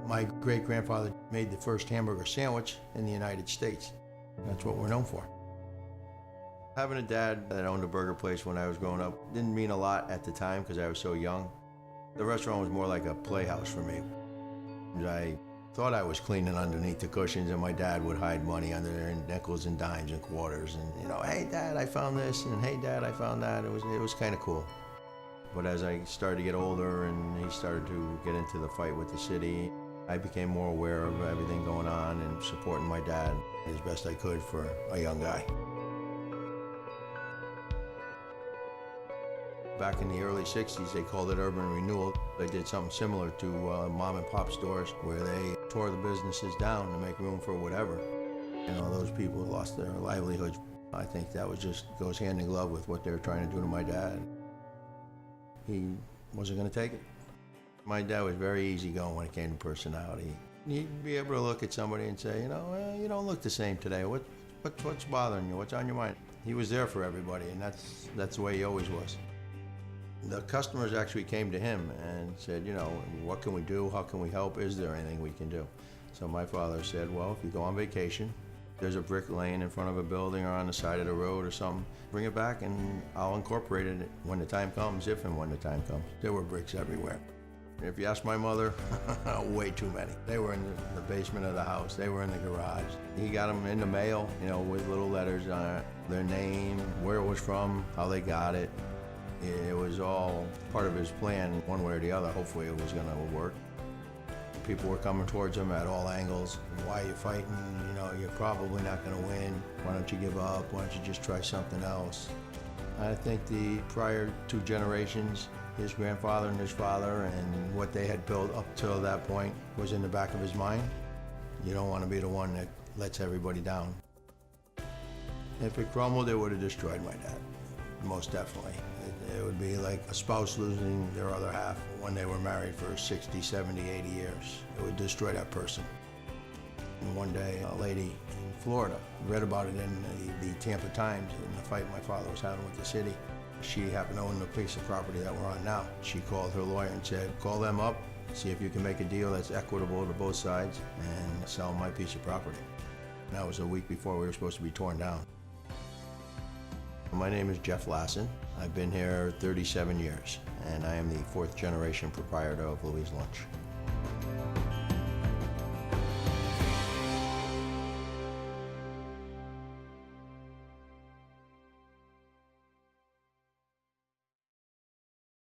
My great-grandfather made the first hamburger sandwich in the United States. That's what we're known for. Having a dad that owned a burger place when I was growing up didn't mean a lot at the time because I was so young. The restaurant was more like a playhouse for me. I thought I was cleaning underneath the cushions, and my dad would hide money under there in nickels and dimes and quarters. And, you know, hey, Dad, I found this, and hey, Dad, I found that. It was kind of cool. But as I started to get older and he started to get into the fight with the city, I became more aware of everything going on and supporting my dad as best I could for a young guy. Back in the early 60s, they called it urban renewal. They did something similar to mom and pop stores where they tore the businesses down to make room for whatever. You know, those people lost their livelihoods. I think that goes hand in glove with what they were trying to do to my dad. He wasn't going to take it. My dad was very easygoing when it came to personality. You'd be able to look at somebody and say, you know, you don't look the same today. What's bothering you? What's on your mind? He was there for everybody, and that's the way he always was. The customers actually came to him and said, you know, what can we do? How can we help? Is there anything we can do? So my father said, well, if you go on vacation, there's a brick laying in front of a building or on the side of the road or something, bring it back and I'll incorporate it when the time comes, if and when the time comes. There were bricks everywhere. If you ask my mother, way too many. They were in the basement of the house. They were in the garage. He got them in the mail, you know, with little letters on it, their name, where it was from, how they got it. It was all part of his plan, one way or the other. Hopefully it was going to work. People were coming towards him at all angles. Why are you fighting? You know, you're probably not going to win. Why don't you give up? Why don't you just try something else? I think the prior two generations, his grandfather and his father, and what they had built up till that point was in the back of his mind. You don't want to be the one that lets everybody down. If it crumbled, it would have destroyed my dad, most definitely. It would be like a spouse losing their other half when they were married for 60, 70, 80 years. It would destroy that person. And one day, a lady in Florida read about it in the Tampa Times in the fight my father was having with the city. She happened to own the piece of property that we're on now. She called her lawyer and said, call them up, see if you can make a deal that's equitable to both sides and sell my piece of property. And that was a week before we were supposed to be torn down. My name is Jeff Lassen. I've been here 37 years, and I am the fourth generation proprietor of Louie's Lunch.